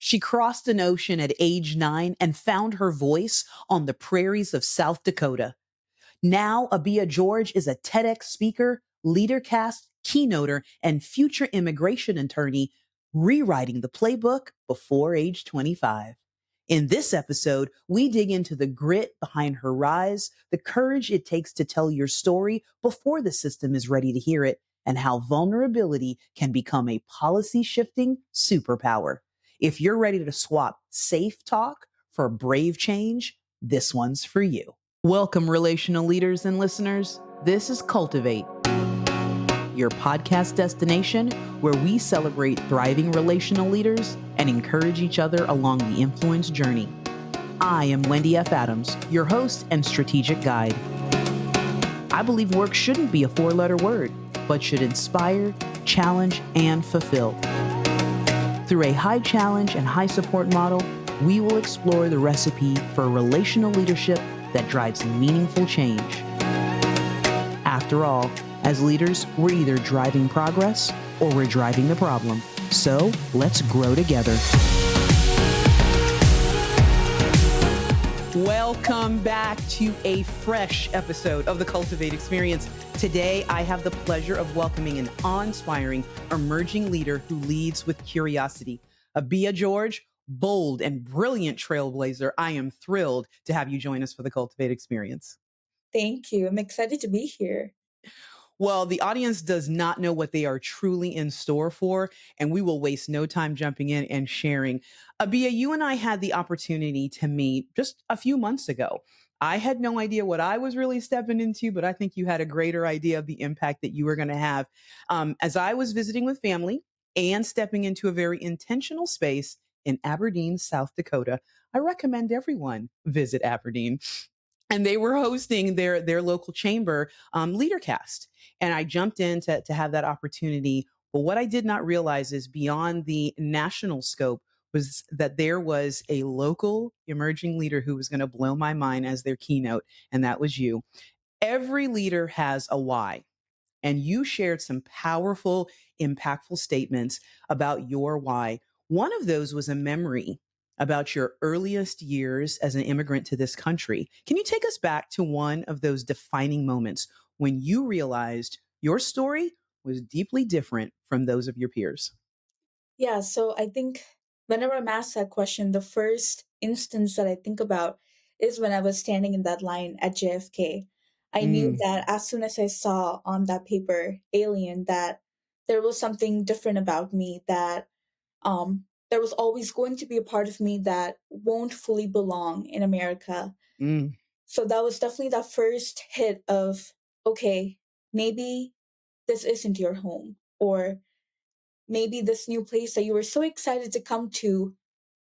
She crossed an ocean at age 9 and found her voice on the prairies of South Dakota. Now, Abiah George is a TEDx speaker, leadercast, keynoter, and future immigration attorney, rewriting the playbook before age 25. In this episode, we dig into the grit behind her rise, the courage it takes to tell your story before the system is ready to hear it, and how vulnerability can become a policy shifting superpower. If you're ready to swap safe talk for brave change, this one's for you. Welcome, relational leaders and listeners. This is Cultivate, your podcast destination where we celebrate thriving relational leaders and encourage each other along the influence journey. I am Wendy F. Adams, your host and strategic guide. I believe work shouldn't be a four-letter word, but should inspire, challenge, and fulfill. Through a high challenge and high support model, we will explore the recipe for relational leadership that drives meaningful change. After all, as leaders, we're either driving progress or we're driving the problem. So let's grow together. Welcome back to a fresh episode of the Cultivate Experience. Today, I have the pleasure of welcoming an awe-inspiring emerging leader who leads with curiosity. Abiah George, bold and brilliant trailblazer. I am thrilled to have you join us for the Cultivate Experience. Thank you. I'm excited to be here. Well, the audience does not know what they are truly in store for, and we will waste no time jumping in and sharing. Abiah, you and I had the opportunity to meet just a few months ago. I had no idea what I was really stepping into, but I think you had a greater idea of the impact that you were going to have. As I was visiting with family and stepping into a very intentional space in Aberdeen, South Dakota, I recommend everyone visit Aberdeen. And they were hosting their local chamber leadercast. And I jumped in to have that opportunity. But what I did not realize is beyond the national scope was that there was a local emerging leader who was going to blow my mind as their keynote. And that was you. Every leader has a why. And you shared some powerful, impactful statements about your why. One of those was a memory about your earliest years as an immigrant to this country. Can you take us back to one of those defining moments when you realized your story was deeply different from those of your peers? Yeah, so I think whenever I'm asked that question, the first instance that I think about is when I was standing in that line at JFK. I knew Mm, that as soon as I saw on that paper alien that there was something different about me, that there was always going to be a part of me that won't fully belong in America. mm, So that was definitely that first hit of, okay, maybe this isn't your home, or maybe this new place that you were so excited to come to,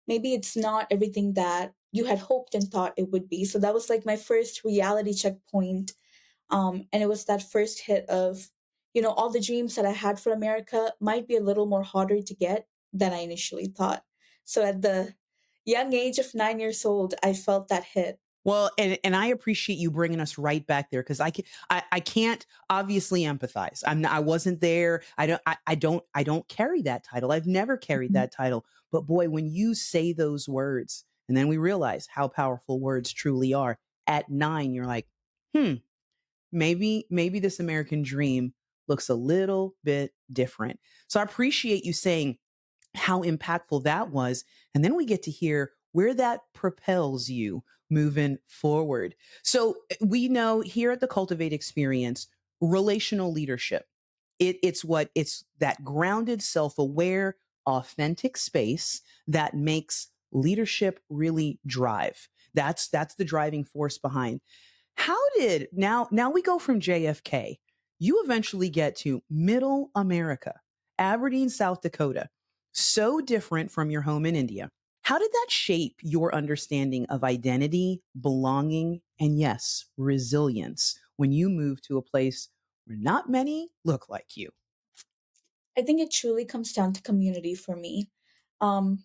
maybe it's not everything that you had hoped and thought it would be. So that was like my first reality checkpoint. And it was that first hit of, all the dreams that I had for America might be a little more harder to get than I initially thought. So at the young age of 9 years old, I felt that hit. Well, and I appreciate you bringing us right back there because I can't obviously empathize. I wasn't there. I don't carry that title. I've never carried Mhm. that title. But boy, when you say those words, and then we realize how powerful words truly are. At 9, you're like, maybe this American dream looks a little bit different. So I appreciate you saying how impactful that was. And then we get to hear where that propels you moving forward. So we know here at the Cultivate Experience, relational leadership. It's that grounded, self-aware, authentic space that makes leadership really drive. That's the driving force behind. How did now we go from JFK, you eventually get to middle America, Aberdeen, South Dakota, so different from your home in India. How did that shape your understanding of identity, belonging, and yes, resilience when you moved to a place where not many look like you? I think it truly comes down to community for me. Um,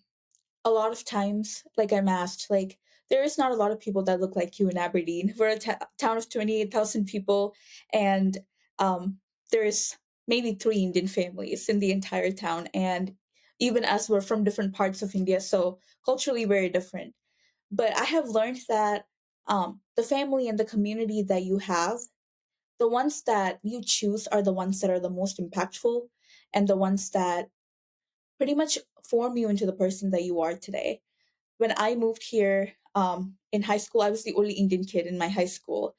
a lot of times, like I'm asked, like, there is not a lot of people that look like you in Aberdeen. We're a town of 28,000 people, and um, there's maybe three Indian families in the entire town. And even as we're from different parts of India, so culturally very different. But I have learned that the family and the community that you have, the ones that you choose are the ones that are the most impactful, and the ones that pretty much form you into the person that you are today. When I moved here in high school, I was the only Indian kid in my high school.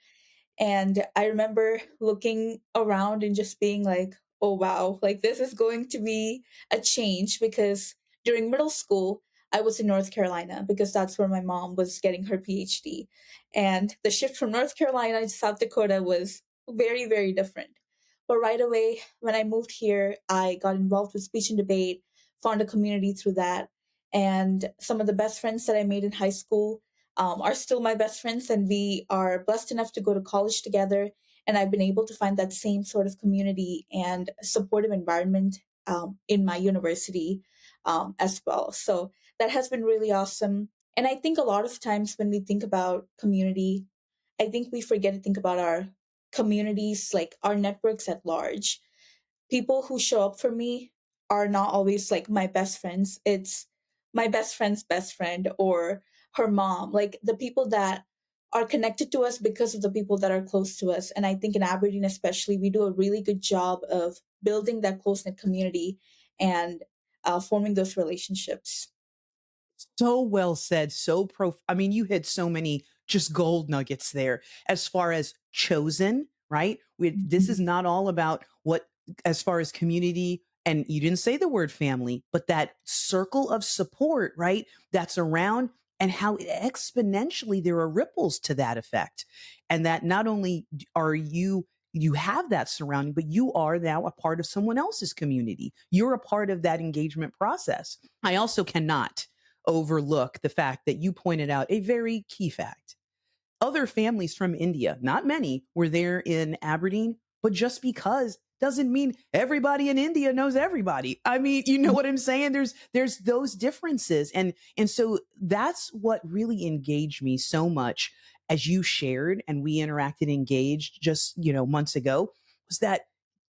And I remember looking around and just being like, oh, wow, like this is going to be a change because during middle school, I was in North Carolina because that's where my mom was getting her PhD. And the shift from North Carolina to South Dakota was very, very different. But right away, when I moved here, I got involved with speech and debate, found a community through that. And some of the best friends that I made in high school are still my best friends, and we are blessed enough to go to college together. And I've been able to find that same sort of community and supportive environment in my university as well. So that has been really awesome. And I think a lot of times when we think about community, I think we forget to think about our communities, like our networks at large. People who show up for me are not always like my best friends. It's my best friend's best friend or her mom, like the people that are connected to us because of the people that are close to us. And I think in Aberdeen, especially, we do a really good job of building that close knit community and forming those relationships. So well said. I mean, you hit so many just gold nuggets there as far as chosen, right? This is Mhm. not all about what, as far as community, and you didn't say the word family, but that circle of support, right? That's around, and how exponentially there are ripples to that effect. And that not only are you have that surrounding, but you are now a part of someone else's community. You're a part of that engagement process. I also cannot overlook the fact that you pointed out a very key fact. Other families from India, not many, were there in Aberdeen, but just because doesn't mean everybody in India knows everybody. I mean, you know what I'm saying? There's those differences. And so that's what really engaged me so much as you shared and we interacted engaged just, months ago, was that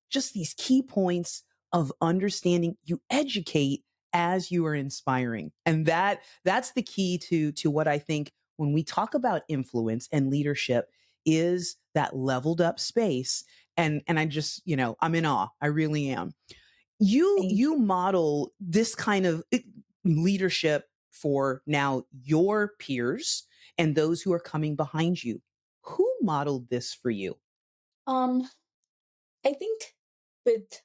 just these key points of understanding, you educate as you are inspiring. And that's the key to what I think when we talk about influence and leadership, is that leveled up space. And I just, I'm in awe. I really am. you Thank you you. model this kind of leadership for now your peers and those who are coming behind you. Who modeled this for you? Um, I think with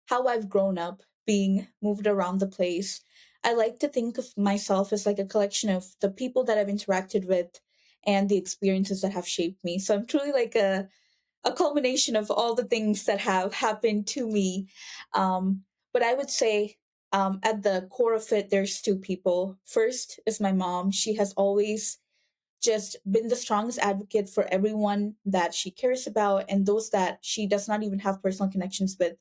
how I've grown up being moved around the place, I like to think of myself as like a collection of the people that I've interacted with and the experiences that have shaped me. So I'm truly like a culmination of all the things that have happened to me. But I would say at the core of it, there's two people. First is my mom. She has always just been the strongest advocate for everyone that she cares about and those that she does not even have personal connections with.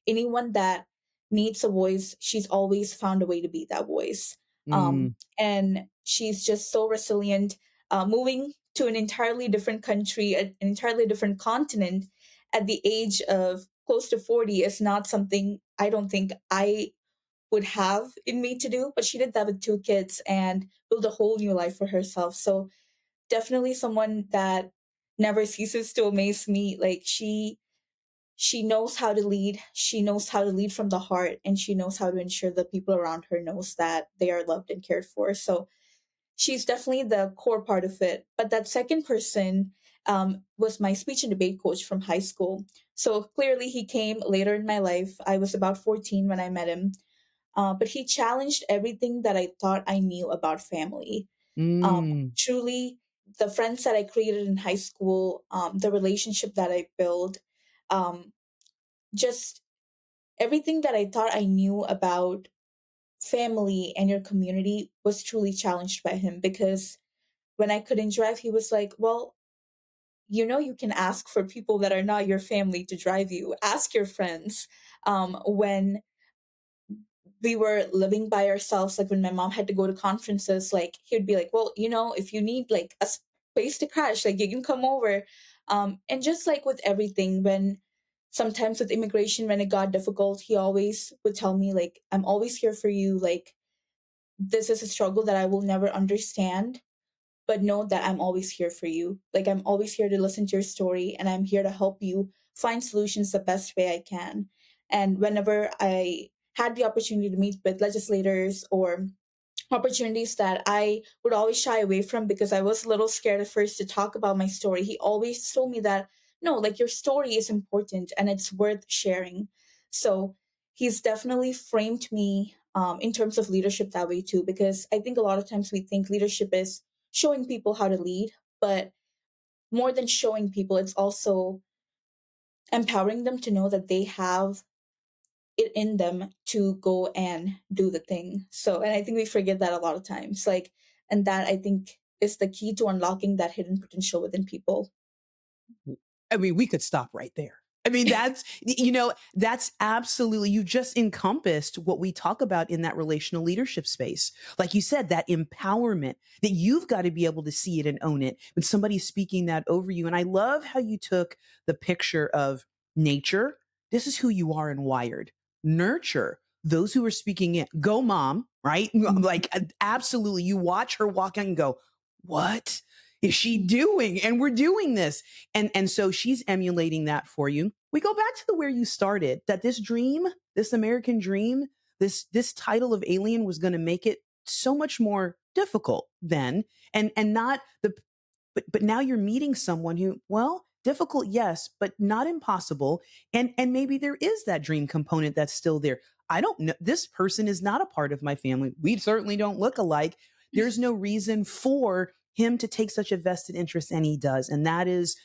Anyone that needs a voice, she's always found a way to be that voice. Mm, And she's just so resilient. Moving to an entirely different country, an entirely different continent at the age of close to 40 is not something I don't think I would have in me to do. But she did that with two kids and built a whole new life for herself. So definitely someone that never ceases to amaze me. Like she knows how to lead. She knows how to lead from the heart, and she knows how to ensure the people around her knows that they are loved and cared for. So she's definitely the core part of it. But that second person was my speech and debate coach from high school. So clearly he came later in my life. I was about 14 when I met him. But he challenged everything that I thought I knew about family. mm, Truly, the friends that I created in high school, the relationship that I built, um, just everything that I thought I knew about family and your community was truly challenged by him because when I couldn't drive, he was like, well, you can ask for people that are not your family to drive you. Ask your friends. When we were living by ourselves, like when my mom had to go to conferences, like he'd be like, well, if you need like a place to crash, like you can come over. And just like with everything, when sometimes with immigration, when it got difficult, he always would tell me, like, I'm always here for you. Like, this is a struggle that I will never understand, but know that I'm always here for you. Like, I'm always here to listen to your story, and I'm here to help you find solutions the best way I can. And whenever I had the opportunity to meet with legislators or opportunities that I would always shy away from because I was a little scared at first to talk about my story, he always told me that no, like, your story is important and it's worth sharing. So he's definitely framed me in terms of leadership that way too, because I think a lot of times we think leadership is showing people how to lead, but more than showing people, it's also empowering them to know that they have it in them to go and do the thing. So, and I think we forget that a lot of times. Like, and that I think is the key to unlocking that hidden potential within people. I mean, we could stop right there. I mean, that's absolutely, you just encompassed what we talk about in that relational leadership space. Like you said, that empowerment that you've got to be able to see it and own it when somebody's speaking that over you. And I love how you took the picture of nature. This is who you are and wired. Nurture those who are speaking it. Go, mom, right? Like, absolutely. You watch her walk out and go, what is she doing? And we're doing this. And so she's emulating that for you. We go back to the where you started, that this dream, this American dream, this title of alien was going to make it so much more difficult then, and not the but now you're meeting someone who, well, difficult, yes, but not impossible. And maybe there is that dream component that's still there. I don't know. This person is not a part of my family. We certainly don't look alike. There's no reason for him to take such a vested interest, and he does. And that is,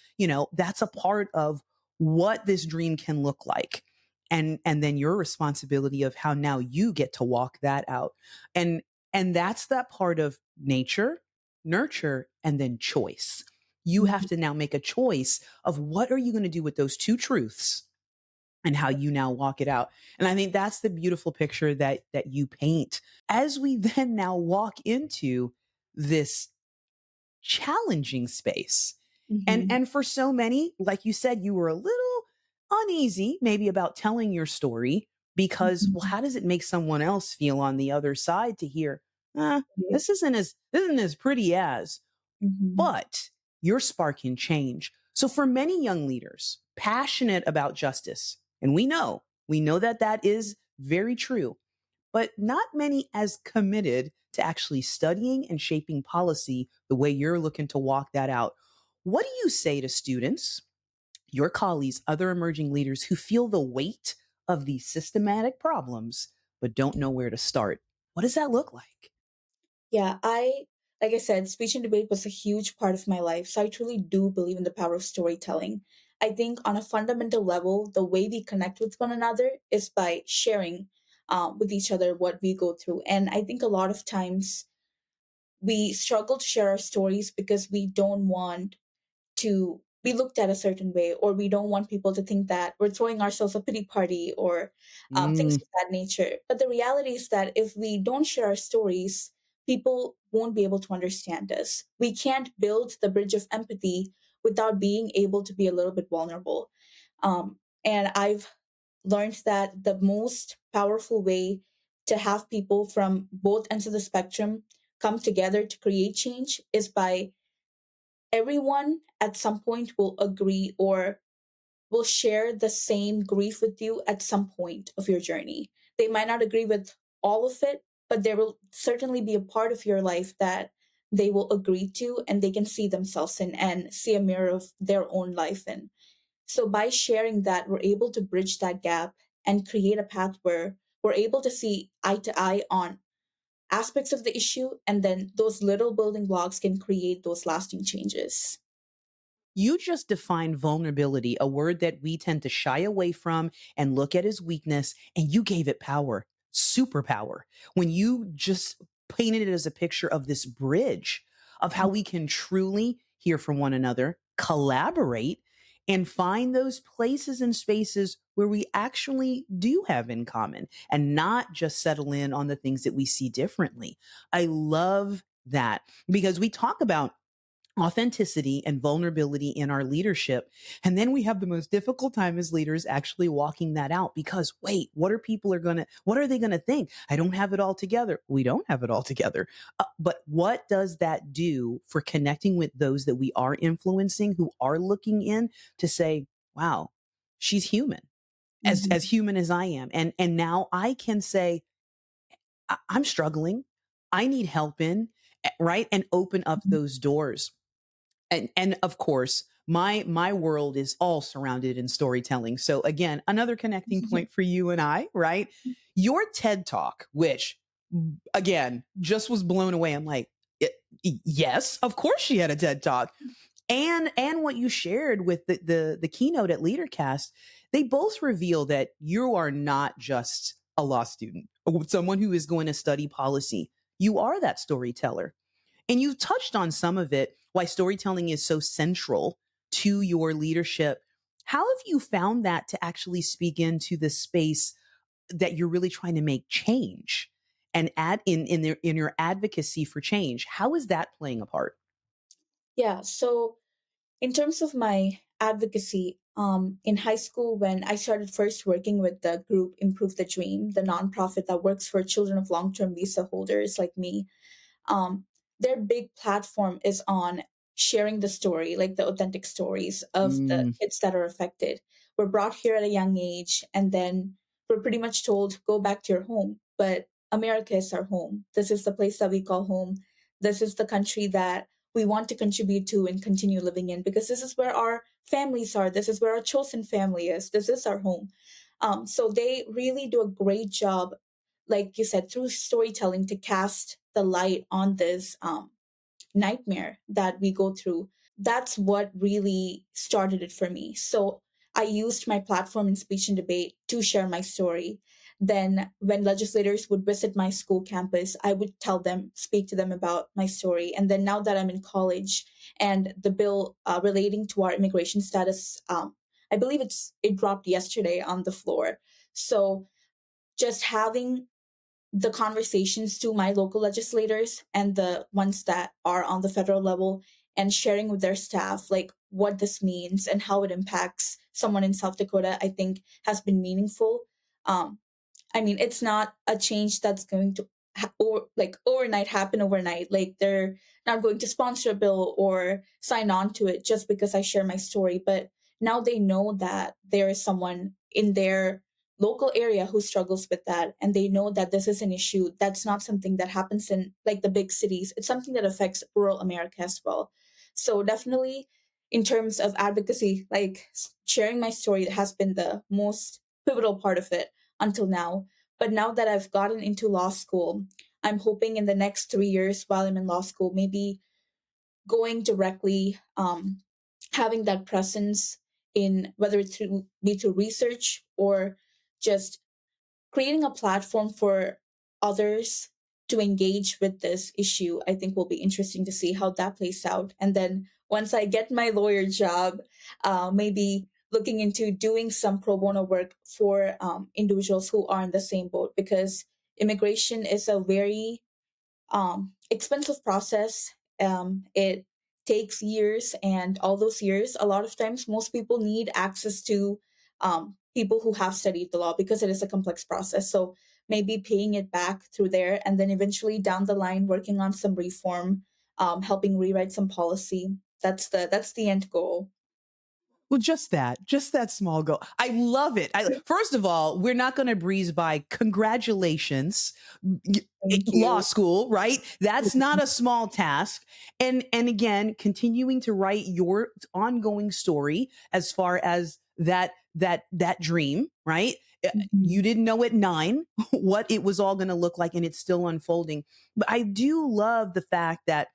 that's a part of what this dream can look like. And then your responsibility of how now you get to walk that out. And that's that part of nature, nurture, and then choice. You have to now make a choice of what are you going to do with those two truths and how you now walk it out. And I think that's the beautiful picture that you paint as we then now walk into this challenging space. And Mm-hmm. and for so many, like you said, you were a little uneasy maybe about telling your story because, well, Mm-hmm. how does it make someone else feel on the other side to hear, this isn't as pretty as, Mm-hmm. but your spark can change. So for many young leaders passionate about justice, and we know that is very true, but not many as committed to actually studying and shaping policy the way you're looking to walk that out. What do you say to students, your colleagues, other emerging leaders who feel the weight of these systematic problems but don't know where to start? What does that look like? Yeah, like I said, speech and debate was a huge part of my life. So I truly do believe in the power of storytelling. I think on a fundamental level, the way we connect with one another is by sharing with each other what we go through. And I think a lot of times we struggle to share our stories because we don't want to be looked at a certain way, or we don't want people to think that we're throwing ourselves a pity party or things Mm. of that nature. But the reality is that if we don't share our stories, people won't be able to understand us. We can't build the bridge of empathy without being able to be a little bit vulnerable. And I've learned that the most powerful way to have people from both ends of the spectrum come together to create change is by everyone at some point will agree or will share the same grief with you at some point of your journey. They might not agree with all of it, but there will certainly be a part of your life that they will agree to and they can see themselves in and see a mirror of their own life in. So by sharing that, we're able to bridge that gap and create a path where we're able to see eye to eye on aspects of the issue, and then those little building blocks can create those lasting changes. You just defined vulnerability, a word that we tend to shy away from and look at as weakness, and you gave it power, superpower. When you just painted it as a picture of this bridge of how we can truly hear from one another, collaborate, and find those places and spaces where we actually do have in common and not just settle in on the things that we see differently. I love that because we talk about authenticity and vulnerability in our leadership. And then we have the most difficult time as leaders actually walking that out because wait, what are they going to think? I don't have it all together. We don't have it all together. But what does that do for connecting with those that we are influencing who are looking in to say, wow, she's human as Mhm. human as I am. And now I can say, I'm struggling. I need help in, right? And open up Mhm. those doors. And of course, my world is all surrounded in storytelling. So again, another connecting point for you and I, right? Your TED Talk, which again, just was blown away. I'm like, yes, of course she had a TED Talk. And what you shared with the keynote at LeaderCast, they both reveal that you are not just a law student or someone who is going to study policy. You are that storyteller. And you touched on some of it, why storytelling is so central to your leadership. How have you found that to actually speak into the space that you're really trying to make change and add in your advocacy for change? How is that playing a part? Yeah. So in terms of my advocacy, in high school, when I started first working with the group Improve the Dream, the nonprofit that works for children of long term visa holders like me, um, their big platform is on sharing the story, like the authentic stories of the Mm, kids that are affected. We're brought here at a young age, and then we're pretty much told, go back to your home. But America is our home. This is the place that we call home. This is the country that we want to contribute to and continue living in because this is where our families are. This is where our chosen family is. This is our home. So they really do a great job, like you said, through storytelling to cast the light on this nightmare that we go through. That's what really started it for me. So I used my platform in speech and debate to share my story. Then, when legislators would visit my school campus, I would tell them, speak to them about my story. And then, now that I'm in college and the bill relating to our immigration status, I believe it dropped yesterday on the floor. So, just having the conversations to my local legislators and the ones that are on the federal level and sharing with their staff like what this means and how it impacts someone in South Dakota, I think has been meaningful. um, I mean, it's not a change that's going to or like overnight happen overnight. Like they're not going to sponsor a bill or sign on to it just because I share my story. But now they know that there is someone in their local area who struggles with that, and they know that this is an issue that's not something that happens in like the big cities. It's something that affects rural America as well. So definitely, in terms of advocacy, like sharing my story has been the most pivotal part of it until now. But now that I've gotten into law school, I'm hoping in the next 3 years while I'm in law school, maybe going directly, having that presence in whether it through be through research or just creating a platform for others to engage with this issue. I think will be interesting to see how that plays out. And then once I get my lawyer job, maybe looking into doing some pro bono work for individuals who are in the same boat because immigration is a very expensive process. It takes years, and all those years, a lot of times, most people need access to people who have studied the law because it is a complex process. So maybe paying it back through there, and then eventually down the line, working on some reform, helping rewrite some policy. That's the end goal. well, just that small goal. I love it. First of all, we're not going to breeze by. Congratulations, Thank law you. school, right? That's not a small task. And again, continuing to write your ongoing story as far as that dream, right? You Mhm. didn't know at 9 what it was all going to look like, and it's still unfolding. But I do love the fact that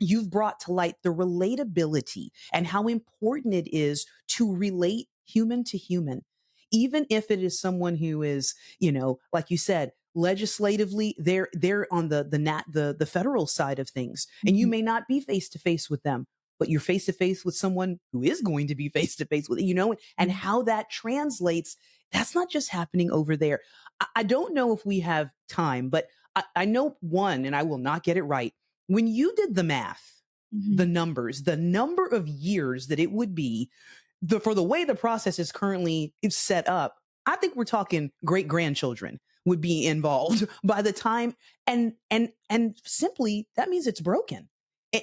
you've brought to light the relatability and how important it is to relate human to human, even if it is someone who is, like you said, legislatively, they're on the federal side of things, and you Mhm. may not be face to face with them, but you're face to face with someone who is going to be face to face with and how that translates. That's not just happening over there. I don't know if we have time, but I know one, and I will not get it right when you did the math. the Mm-hmm. numbers, the number of years that it would be for the way the process is currently set up. I think we're talking great grandchildren would be involved by the time, and simply that means it's broken.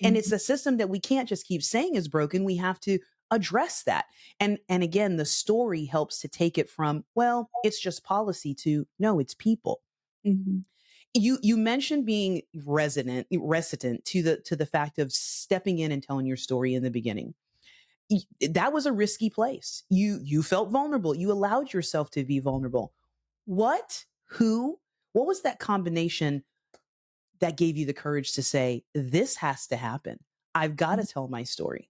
And it's Mm-hmm. a system that we can't just keep saying is broken. We have to address that. And again, the story helps to take it from, well, it's just policy to no, it's people. Mm-hmm. You mentioned being resident to the fact of stepping in and telling your story in the beginning. That was a risky place. You felt vulnerable. You allowed yourself to be vulnerable. What? Who? What was that combination that gave you the courage to say, this has to happen? I've got to tell my story.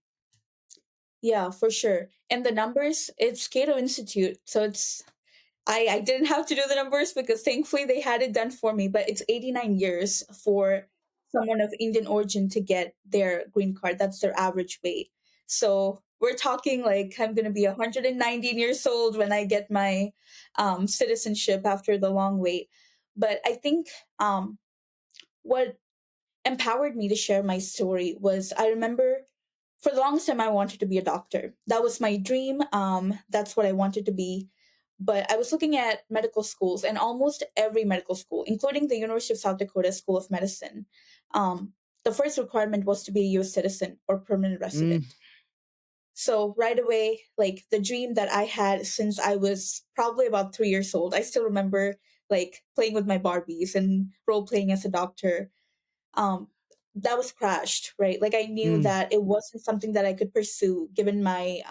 Yeah, for sure. And the numbers, it's Cato Institute. So it's I didn't have to do the numbers because thankfully they had it done for me, but it's 89 years for someone of Indian origin to get their green card. That's their average wait. So we're talking like I'm going to be 119 years old when I get my citizenship after the long wait. But I think what empowered me to share my story was I remember for the longest time I wanted to be a doctor. That was my dream. That's what I wanted to be. But I was looking at medical schools, and almost every medical school, including the University of South Dakota School of Medicine, the first requirement was to be a US citizen or permanent Mm, resident. So right away, like the dream that I had since I was probably about 3 years old, I still remember like playing with my Barbies and role playing as a doctor. um that was crashed, right? Like I knew mm, that it wasn't something that I could pursue given my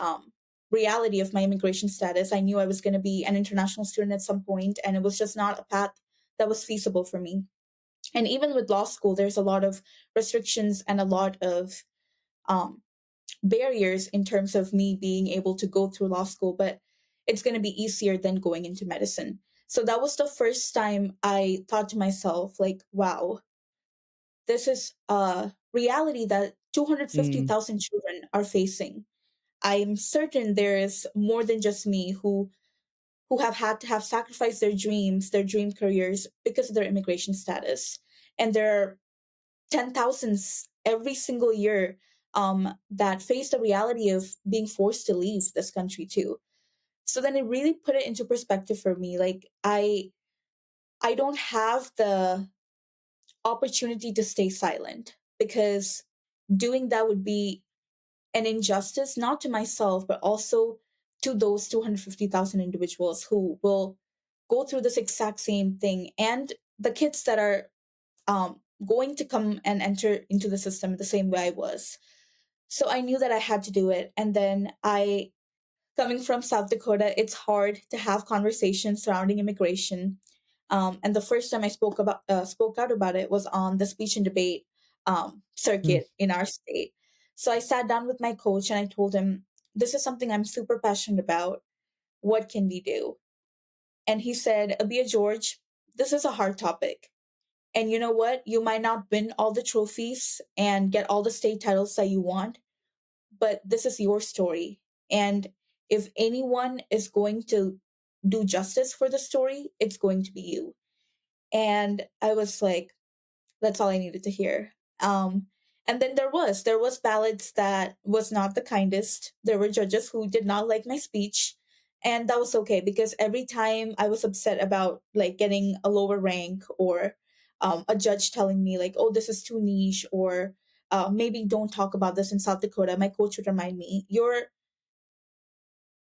reality of my immigration status. I knew I was going to be an international student at some point, and it was just not a path that was feasible for me. And even with law school, there's a lot of restrictions and a lot of um barriers in terms of me being able to go through law school, but it's going to be easier than going into medicine. So that was the first time I thought to myself, like, wow, this is a reality that mm, 250,000 children are facing. I'm certain there is more than just me who have had to have sacrificed their dreams, their dream careers because of their immigration status. And there are 10,000s every single year that face the reality of being forced to leave this country too. So then it really put it into perspective for me. Like I don't have the opportunity to stay silent because doing that would be an injustice, not to myself, but also to those 250,000 individuals who will go through this exact same thing, and the kids that are going to come and enter into the system the same way I was. So I knew that I had to do it. And then coming from South Dakota, it's hard to have conversations surrounding immigration. And the first time I spoke out about it was on the speech and debate mm. circuit in our state. So I sat down with my coach and I told him, "This is something I'm super passionate about. What can we do?" And he said, "Abiah George, this is a hard topic. And you know what? You might not win all the trophies and get all the state titles that you want, but this is your story. And if anyone is going to do justice for the story, it's going to be you." And I was like, that's all I needed to hear. And then there was ballots that was not the kindest. There were judges who did not like my speech, and that was okay because every time I was upset about like getting a lower rank or a judge telling me like, "Oh, this is too niche," or maybe don't talk about this in South Dakota, my coach would remind me,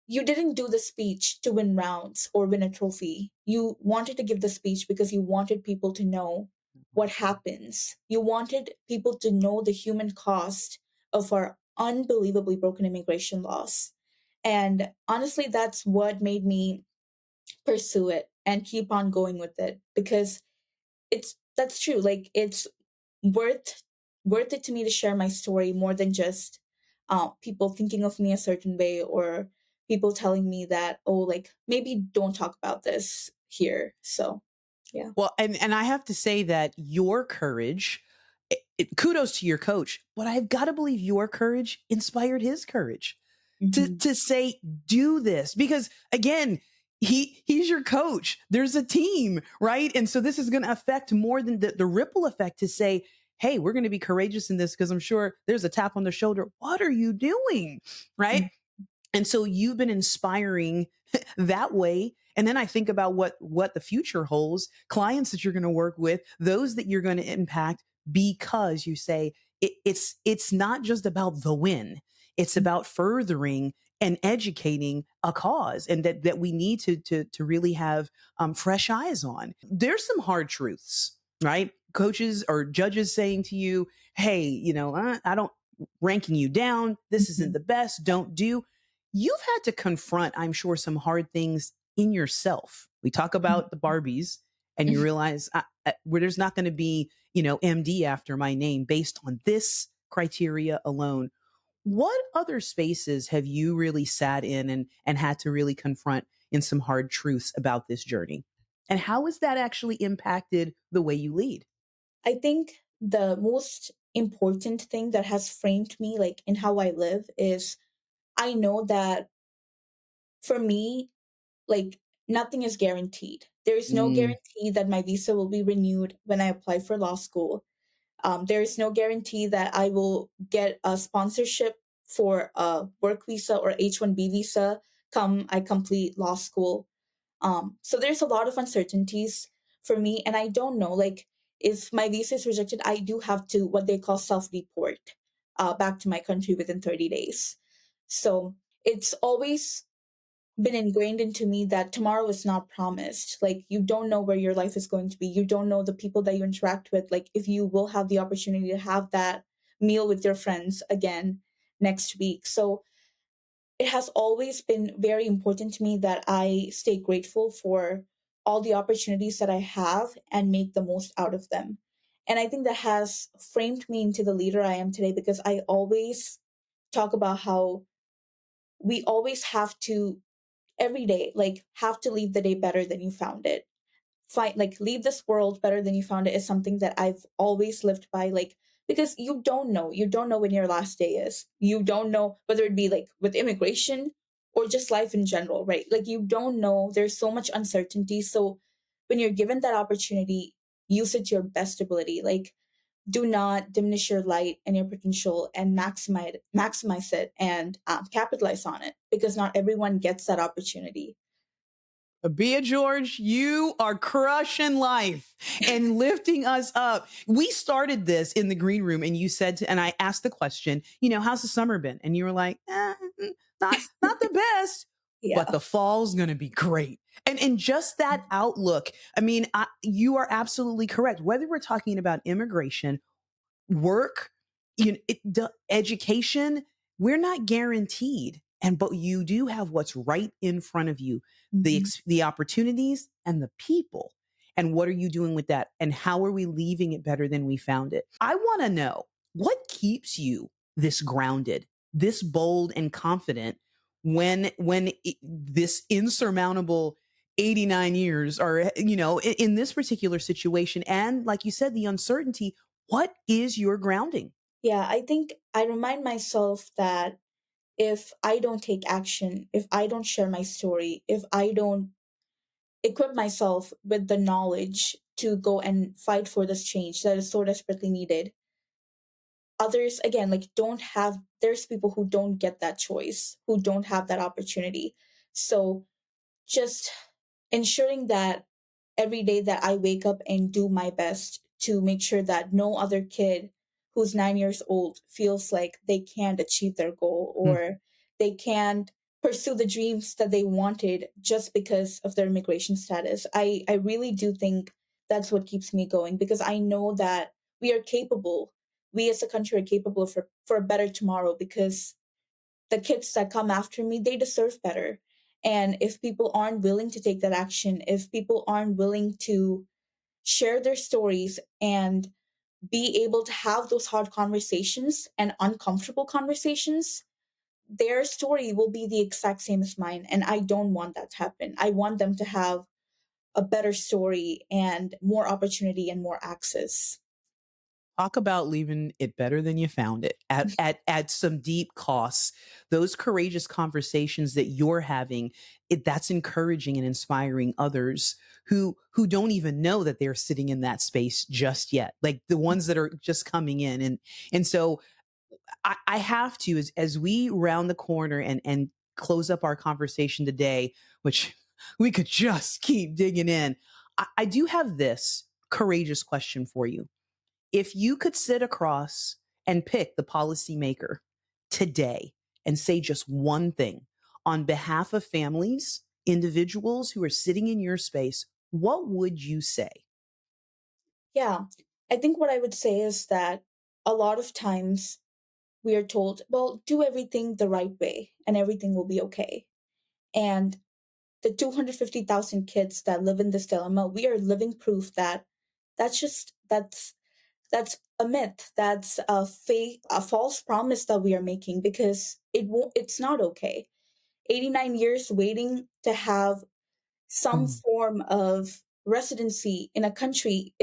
you didn't do the speech to win rounds or win a trophy. You wanted to give the speech because you wanted people to know what happens. You wanted people to know the human cost of our unbelievably broken immigration laws. And honestly, that's what made me pursue it and keep on going with it because that's true. Like it's worth worth it to me to share my story more than just people thinking of me a certain way or people telling me that, oh, like maybe don't talk about this here. So yeah. Well, and I have to say that your courage, kudos to your coach, but I've got to believe your courage inspired his courage Hmm. to say do this because again, he's your coach. There's a team, right? And so this is going to affect more than the ripple effect to say, hey, we're going to be courageous in this because I'm sure there's a tap on the shoulder. What are you doing? Right. Mm. And so you've been inspiring that way. And then I think about what the future holds, clients that you're going to work with, those that you're going to impact, because you say it's not just about the win. It's about furthering and educating a cause, and that we need to really have fresh eyes on. There's some hard truths, right? Coaches or judges saying to you, hey, I don't, ranking you down. This isn't Mhm. the best. Don't do. You've had to confront, I'm sure, some hard things in yourself. We talk about the Barbies, and you realize where there's not going to be, MD after my name based on this criteria alone. What other spaces have you really sat in and had to really confront in some hard truths about this journey? And how has that actually impacted the way you lead? I think the most important thing that has framed me, like in how I live, is I know that for me, like nothing is guaranteed. There is no Mm, guarantee that my visa will be renewed when I apply for law school. There is no guarantee that I will get a sponsorship for a work visa or H-1B visa come I complete law school. So there's a lot of uncertainties for me, and I don't know. Like, if my visa is rejected, I do have to what they call self-deport back to my country within 30 days. So it's always been ingrained into me that tomorrow is not promised. Like, you don't know where your life is going to be. You don't know the people that you interact with. Like, if you will have the opportunity to have that meal with your friends again next week. So it has always been very important to me that I stay grateful for all the opportunities that I have and make the most out of them. And I think that has framed me into the leader I am today, because I always talk about how we always have to every day, like, have to leave the day better than you found it. Find, like, leave this world better than you found it is something that I've always lived by. Like, because you don't know when your last day is. You don't know whether it be like with immigration or just life in general, right? Like, you don't know. There's so much uncertainty. So when you're given that opportunity, use it to your best ability. Like, do not diminish your light and your potential, and maximize it, and capitalize on it, because not everyone gets that opportunity. Abiah George, you are crushing life and lifting us up. We started this in the green room, and you said and I asked the question, how's the summer been? And you were like, not the best, but Yeah. the fall's going to be great. And just that outlook. I mean, you are absolutely correct. Whether we're talking about immigration, work, the education, we're not guaranteed. But you do have what's right in front of you, Mhm. the opportunities and the people. And what are you doing with that? And how are we leaving it better than we found it? I want to know what keeps you this grounded, this bold and confident this insurmountable 89 years are, in this particular situation. And like you said, the uncertainty, what is your grounding? Yeah, I think I remind myself that if I don't take action, if I don't share my story, if I don't equip myself with the knowledge to go and fight for this change that is so desperately needed, others, again, like, don't have, there's people who don't get that choice, who don't have that opportunity. So just ensuring that every day that I wake up and do my best to make sure that no other kid who's 9 years old feels like they can't achieve their goal, Mm. or they can't pursue the dreams that they wanted just because of their immigration status. I really do think that's what keeps me going, because I know that we are capable. We as a country are capable for a better tomorrow, because the kids that come after me, they deserve better. And if people aren't willing to take that action, if people aren't willing to share their stories and be able to have those hard conversations and uncomfortable conversations, their story will be the exact same as mine. And I don't want that to happen. I want them to have a better story and more opportunity and more access. Talk about leaving it better than you found it at some deep costs. Those courageous conversations that you're having, that's encouraging and inspiring others who don't even know that they're sitting in that space just yet, like the ones that are just coming in. And so I have to, as we round the corner and close up our conversation today, which we could just keep digging in. I do have this courageous question for you. If you could sit across and pick the policymaker today and say just one thing on behalf of families, individuals who are sitting in your space, what would you say? Yeah, I think what I would say is that a lot of times we are told, well, do everything the right way and everything will be okay. And the 250,000 kids that live in this dilemma, we are living proof that that's a myth. That's a fake, a false promise that we are making, because it's not okay. 89 years waiting to have some Mm, form of residency in a country,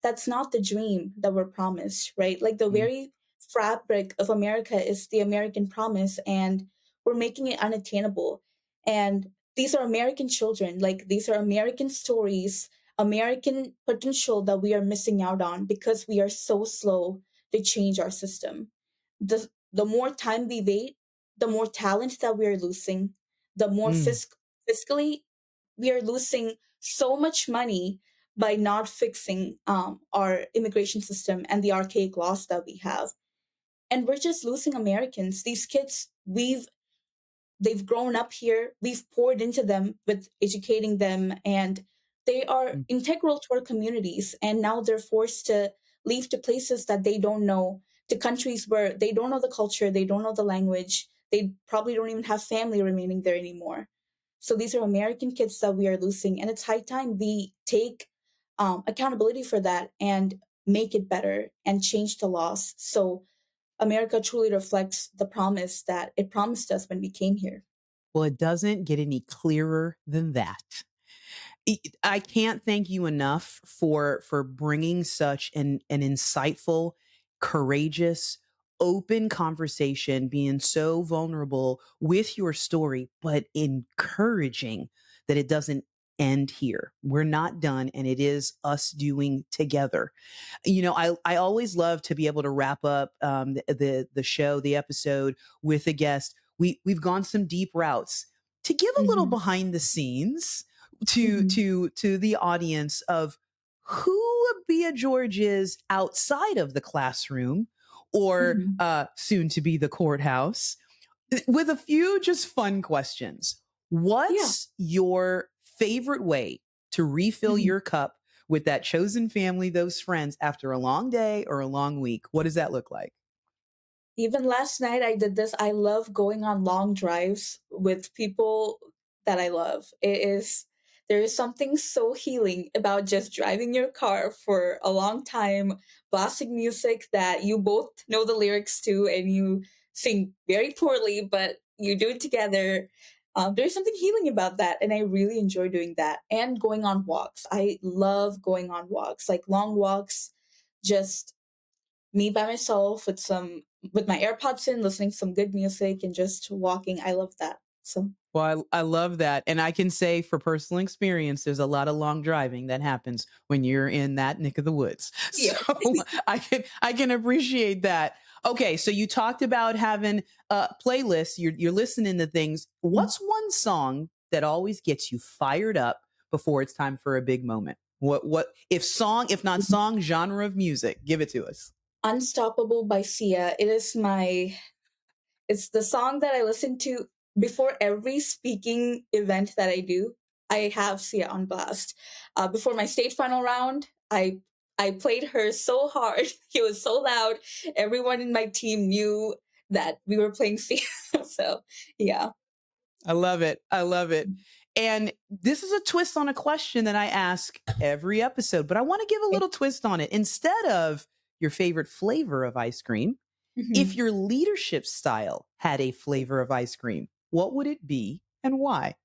that's not the dream that we're promised, right? Like the mm, very fabric of America is the American promise, and we're making it unattainable. And these are American children, like these are American stories, American potential that we are missing out on because we are so slow to change our system. The more time we wait, the more talent that we are losing, the more mm. fiscally we are losing so much money by not fixing our immigration system and the archaic laws that we have. And we're just losing Americans. These kids, they've grown up here. We've poured into them with educating them, and they are Mm. integral to our communities. And now they're forced to leave to places that they don't know, to countries where they don't know the culture, they don't know the language, they probably don't even have family remaining there anymore. So these are American kids that we are losing, and it's high time we take accountability for that and make it better and change the laws so America truly reflects the promise that it promised us when we came here. Well, it doesn't get any clearer than that. I can't thank you enough for bringing such an insightful, courageous, open conversation, being so vulnerable with your story, but encouraging that it doesn't end here. We're not done, and it is us doing together. I always love to be able to wrap up the show, the episode with a guest. We've gone some deep routes to give a little Mm-hmm. behind the scenes Mm-hmm. to the audience of who Abiah George is outside of the classroom or Mm-hmm. soon to be the courthouse, with a few just fun questions. Yeah. What's your favorite way to refill Mm-hmm. your cup with that chosen family, those friends, after a long day or a long week? What does that look like? Even last night I did this. I love going on long drives with people that I love. There is something so healing about just driving your car for a long time, blasting music that you both know the lyrics to and you sing very poorly, but you do it together. There's something healing about that, and I really enjoy doing that. And going on walks. I love going on walks, like long walks, just me by myself with my AirPods in, listening to some good music and just walking. I love that. So Well, I love that. And I can say for personal experience, there's a lot of long driving that happens when you're in that neck of the woods. yeah. So I can appreciate that. Okay, so you talked about having playlists, you're listening to things. What's one song that always gets you fired up before it's time for a big moment? What if not song, genre of music? Give it to us. Unstoppable by Sia. It's the song that I listen to before every speaking event that I do. I have Sia on blast. Before my state final round, I played her so hard. It was so loud. Everyone in my team knew that we were playing Sia. So yeah. I love it. I love it. And this is a twist on a question that I ask every episode, but I want to give a little twist on it. Instead of your favorite flavor of ice cream, if Mhm. your leadership style had a flavor of ice cream, what would it be and why?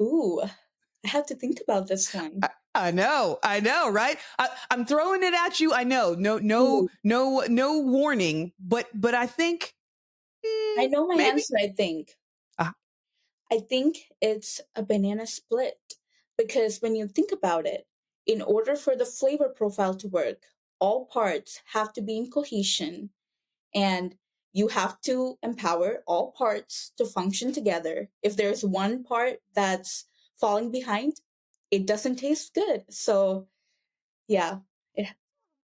Ooh, I have to think about this one. I know, right? I'm throwing it at you. I know, Ooh, no warning, but I think I know my maybe. answer, I think. Uh, I think it's a banana split because when you think about it, in order for the flavor profile to work, all parts have to be in cohesion and you have to empower all parts to function together. If there's one part that's falling behind, it doesn't taste good. So, yeah, it,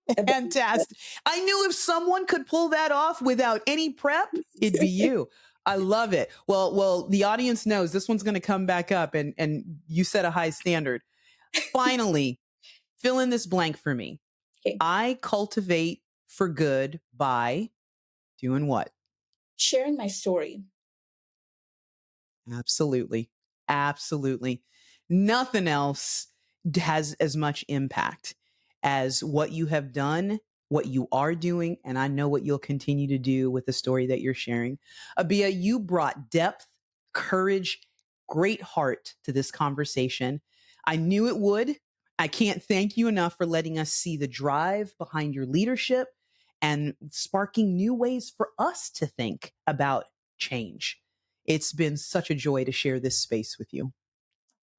a banana Fantastic. I knew if someone could pull that off without any prep, it'd be split. you. I love it. Well, the audience knows this one's going to come back up and you set a high standard. Finally, fill in this blank for me. Okay, I cultivate for good by doing what? sharing my story. Absolutely. Absolutely. Nothing else has as much impact as what you have done, what you are doing, and I know what you'll continue to do with the story that you're sharing. Abiah, you brought depth, courage, great heart to this conversation. I knew it would. I can't thank you enough for letting us see the drive behind your leadership and sparking new ways for us to think about change. It's been such a joy to share this space with you.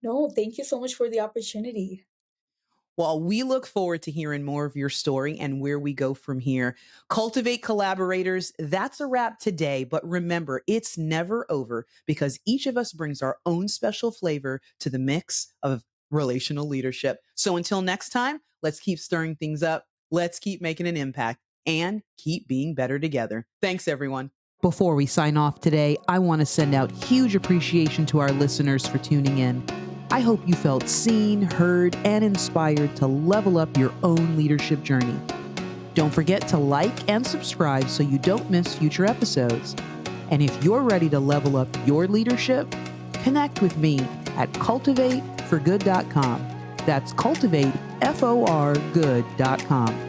No, thank you so much for the opportunity. Well, we look forward to hearing more of your story and where we go from here. Cultivate collaborators. That's a wrap today. But remember, it's never over because each of us brings our own special flavor to the mix of relational leadership. So until next time, let's keep stirring things up. Let's keep making an impact and keep being better together. Thanks, everyone. Before we sign off today, I want to send out huge appreciation to our listeners for tuning in. I hope you felt seen, heard, and inspired to level up your own leadership journey. Don't forget to like and subscribe so you don't miss future episodes. And if you're ready to level up your leadership, connect with me at cultivateforgood.com. That's cultivate, FOR, good.com.